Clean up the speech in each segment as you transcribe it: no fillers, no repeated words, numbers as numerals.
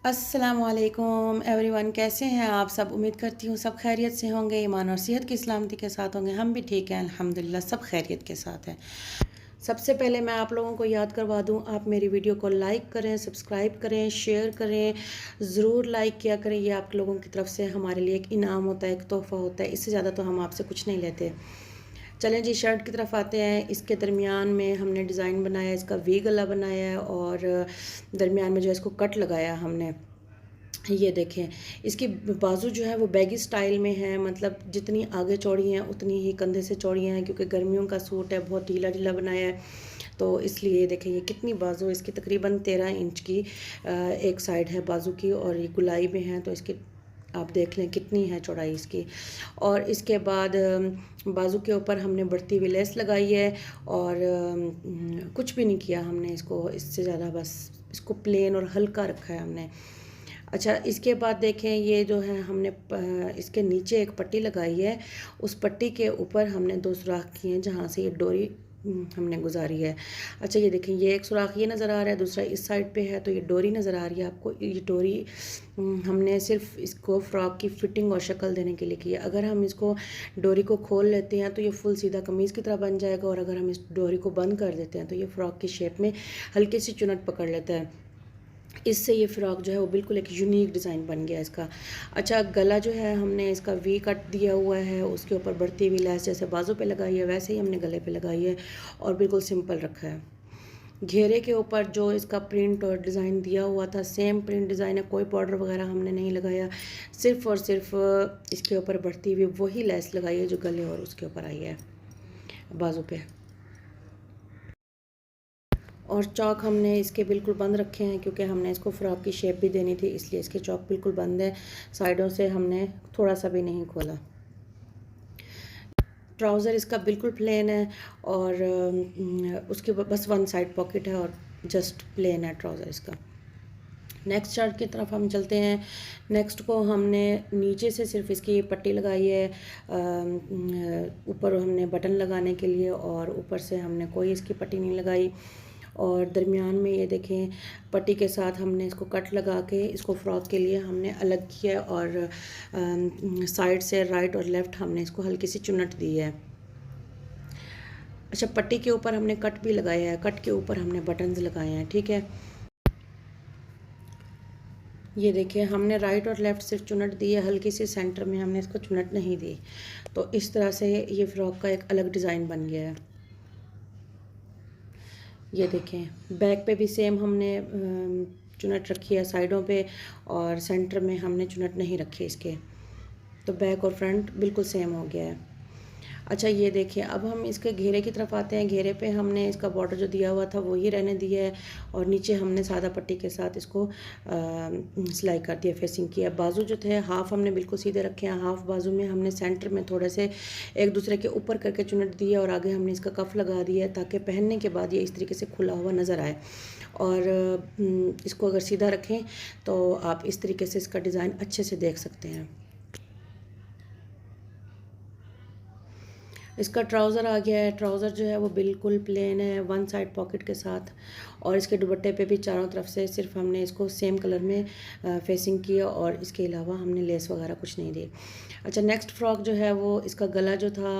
अस्सलामुअलैकुम एवरीवन, कैसे हैं आप सब। उम्मीद करती हूँ सब खैरियत से होंगे, ईमान और सेहत की सलामती के साथ होंगे। हम भी ठीक हैं अल्हम्दुलिल्लाह, सब खैरियत के साथ हैं। सबसे पहले मैं आप लोगों को याद करवा दूं, आप मेरी वीडियो को लाइक करें, सब्सक्राइब करें, शेयर करें। ज़रूर लाइक किया करें, ये आप लोगों की तरफ से हमारे लिए एक इनाम होता है, एक तोहफ़ा होता है। इससे ज़्यादा तो हम आपसे कुछ नहीं लेते। चलें जी, शर्ट की तरफ आते हैं। इसके दरमियान में हमने डिज़ाइन बनाया, इसका वी गला बनाया है और दरमियान में जो है इसको कट लगाया हमने। ये देखें, इसकी बाजू जो है वो बैगी स्टाइल में है, मतलब जितनी आगे चौड़ी हैं उतनी ही कंधे से चौड़ी हैं, क्योंकि गर्मियों का सूट है, बहुत ढीला ढीला बनाया है। तो इसलिए देखें ये कितनी बाजू इसकी तकरीबन 13 इंच की एक साइड है बाजू की, और ये गुलाई में है। तो इसकी आप देख लें कितनी है चौड़ाई इसकी। और इसके बाद बाजू के ऊपर हमने बढ़ती हुई लेस लगाई है, और कुछ भी नहीं किया हमने इसको इससे ज़्यादा, बस इसको प्लेन और हल्का रखा है हमने। अच्छा, इसके बाद देखें, ये जो है हमने इसके नीचे एक पट्टी लगाई है। उस पट्टी के ऊपर हमने 2 सुराख किए हैं जहाँ से ये डोरी हमने गुजारी है। अच्छा, ये देखें, ये एक सुराख ये नज़र आ रहा है, दूसरा इस साइड पे है। तो ये डोरी नज़र आ रही है आपको। ये डोरी हमने सिर्फ इसको फ़्रॉक की फ़िटिंग और शक्ल देने के लिए की है। अगर हम इसको डोरी को खोल लेते हैं तो ये फुल सीधा कमीज़ की तरह बन जाएगा, और अगर हम इस डोरी को बंद कर देते हैं तो ये फ़्रॉक की शेप में हल्की सी चुनट पकड़ लेता है। इससे ये फ़्रॉक जो है वो बिल्कुल एक यूनिक डिज़ाइन बन गया इसका। अच्छा, गला जो है हमने इसका वी कट दिया हुआ है, उसके ऊपर बढ़ती हुई लेस जैसे बाजू पे लगाई है वैसे ही हमने गले पे लगाई है, और बिल्कुल सिंपल रखा है। घेरे के ऊपर जो इसका प्रिंट और डिज़ाइन दिया हुआ था, सेम प्रिंट डिज़ाइन है, कोई बॉर्डर वगैरह हमने नहीं लगाया। सिर्फ़ और सिर्फ इसके ऊपर बढ़ती हुई वही लेस लगाई है जो गले और उसके ऊपर आई है बाजू पे। और चौक हमने इसके बिल्कुल बंद रखे हैं, क्योंकि हमने इसको फ़्रॉक की शेप भी देनी थी, इसलिए इसके चौक बिल्कुल बंद है। साइडों से हमने थोड़ा सा भी नहीं खोला। ट्राउज़र इसका बिल्कुल प्लेन है, और उसके बस वन साइड पॉकेट है, और जस्ट प्लेन है ट्राउज़र इसका। नेक्स्ट शर्ट की तरफ हम चलते हैं। नेक्स्ट को हमने नीचे से सिर्फ इसकी पट्टी लगाई है, ऊपर हमने बटन लगाने के लिए, और ऊपर से हमने कोई इसकी पट्टी नहीं लगाई। और दरमियान में ये देखें, पट्टी के साथ हमने इसको कट लगा के इसको फ़्रॉक के लिए हमने अलग किया, और साइड से राइट और लेफ़्ट हमने इसको हल्की सी चुनट दी है। अच्छा, पट्टी के ऊपर हमने कट भी लगाया है, कट के ऊपर हमने बटन्स लगाए हैं, ठीक है। ये देखिए, हमने राइट और लेफ़्ट सिर्फ चुनट दी है, हल्की सी सेंटर में हमने इसको चुनट नहीं दी। तो इस तरह से ये फ़्रॉक का एक अलग डिज़ाइन बन गया है। ये देखें, बैक पे भी सेम हमने चुनट रखी है साइडों पे, और सेंटर में हमने चुनट नहीं रखी इसके। तो बैक और फ्रंट बिल्कुल सेम हो गया है। अच्छा, ये देखिए, अब हम इसके घेरे की तरफ आते हैं। घेरे पे हमने इसका बॉर्डर जो दिया हुआ था वो ही रहने दिया है, और नीचे हमने सादा पट्टी के साथ इसको सिलाई कर दिया, फेसिंग किया। बाजू जो थे हाफ़ हमने बिल्कुल सीधे रखे हैं, हाफ़ बाजू में हमने सेंटर में थोड़े से एक दूसरे के ऊपर करके चुनट दी है, और आगे हमने इसका कफ लगा दिया है, ताकि पहनने के बाद ये इस तरीके से खुला हुआ नज़र आए। और इसको अगर सीधा रखें तो आप इस तरीके से इसका डिज़ाइन अच्छे से देख सकते हैं। इसका ट्राउज़र आ गया है। ट्राउज़र जो है वो बिल्कुल प्लेन है, वन साइड पॉकेट के साथ, और इसके दुपट्टे पे भी चारों तरफ से सिर्फ हमने इसको सेम कलर में फेसिंग किया, और इसके अलावा हमने लेस वगैरह कुछ नहीं दी। अच्छा, नेक्स्ट फ्रॉक जो है वो इसका गला जो था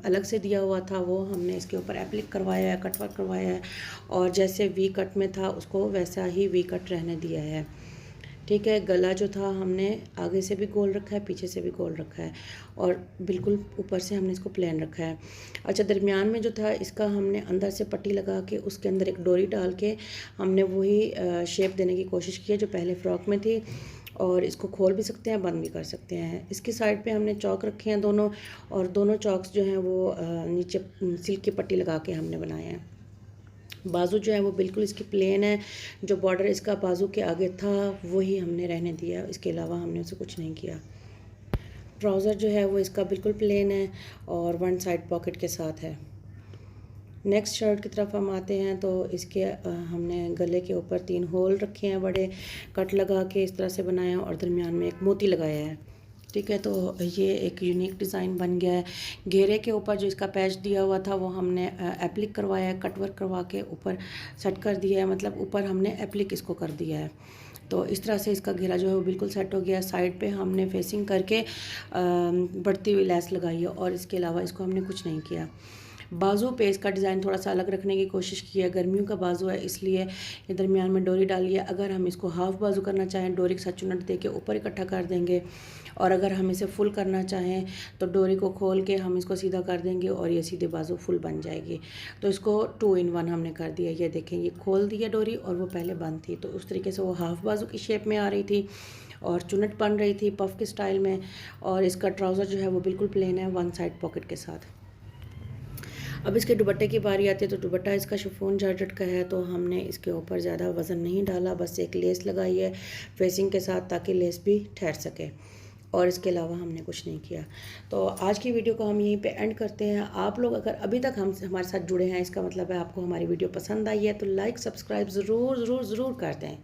अलग से दिया हुआ था, वो हमने इसके ऊपर एप्लिक करवाया है, कट वर्क करवाया है, और जैसे वी कट में था उसको वैसा ही वी कट रहने दिया है, ठीक है। गला जो था हमने आगे से भी गोल रखा है, पीछे से भी गोल रखा है, और बिल्कुल ऊपर से हमने इसको प्लेन रखा है। अच्छा, दरमियान में जो था इसका हमने अंदर से पट्टी लगा के उसके अंदर एक डोरी डाल के हमने वही शेप देने की कोशिश की है जो पहले फ़्रॉक में थी, और इसको खोल भी सकते हैं, बंद भी कर सकते हैं। इसकी साइड पे हमने चौक रखे हैं दोनों, और दोनों चौक्स जो हैं वो नीचे सिल्क की पट्टी लगा के हमने बनाए हैं। बाजू जो है वो बिल्कुल इसकी प्लेन है, जो बॉर्डर इसका बाजू के आगे था वही हमने रहने दिया, इसके अलावा हमने उसे कुछ नहीं किया। ट्राउज़र जो है वो इसका बिल्कुल प्लेन है, और वन साइड पॉकेट के साथ है। नेक्स्ट शर्ट की तरफ हम आते हैं, तो इसके हमने गले के ऊपर 3 होल रखे हैं बड़े, कट लगा के इस तरह से बनाया, और दरमियान में एक मोती लगाया है, ठीक है। तो ये एक यूनिक डिज़ाइन बन गया है। घेरे के ऊपर जो इसका पैच दिया हुआ था वो हमने एप्लिक करवाया है, कट वर्क करवा के ऊपर सेट कर दिया है, मतलब ऊपर हमने एप्लिक इसको कर दिया है, तो इस तरह से इसका घेरा जो है वो बिल्कुल सेट हो गया। साइड पे हमने फेसिंग करके बढ़ती हुई लेस लगाई है और इसके अलावा इसको हमने कुछ नहीं किया। बाजू पे इसका डिज़ाइन थोड़ा सा अलग रखने की कोशिश की है। गर्मियों का बाजू है इसलिए ये दरमियान में डोरी डाली है। अगर हम इसको हाफ़ बाजू करना चाहें डोरी के साथ चुन्नट दे के ऊपर इकट्ठा कर देंगे, और अगर हम इसे फुल करना चाहें तो डोरी को खोल के हम इसको सीधा कर देंगे और ये सीधे बाजू फुल बन जाएगी। तो इसको 2 in 1 हमने कर दिया। ये देखें, ये खोल दिया डोरी और वो पहले बंद थी, तो उस तरीके से वो हाफ़ बाजू की शेप में आ रही थी और चुन्नट बन रही थी पफ़ के स्टाइल में। और इसका ट्राउज़र जो है वो बिल्कुल प्लेन है, 1 साइड पॉकेट के साथ। अब इसके दुपट्टे की बारी आती है तो दुपट्टा इसका शिफॉन जॉर्जेट का है, तो हमने इसके ऊपर ज़्यादा वज़न नहीं डाला, बस एक लेस लगाई है फेसिंग के साथ ताकि लेस भी ठहर सके, और इसके अलावा हमने कुछ नहीं किया। तो आज की वीडियो को हम यहीं पे एंड करते हैं। आप लोग अगर अभी तक हमारे साथ जुड़े हैं, इसका मतलब है आपको हमारी वीडियो पसंद आई है, तो लाइक सब्सक्राइब ज़रूर ज़रूर ज़रूर कर दें।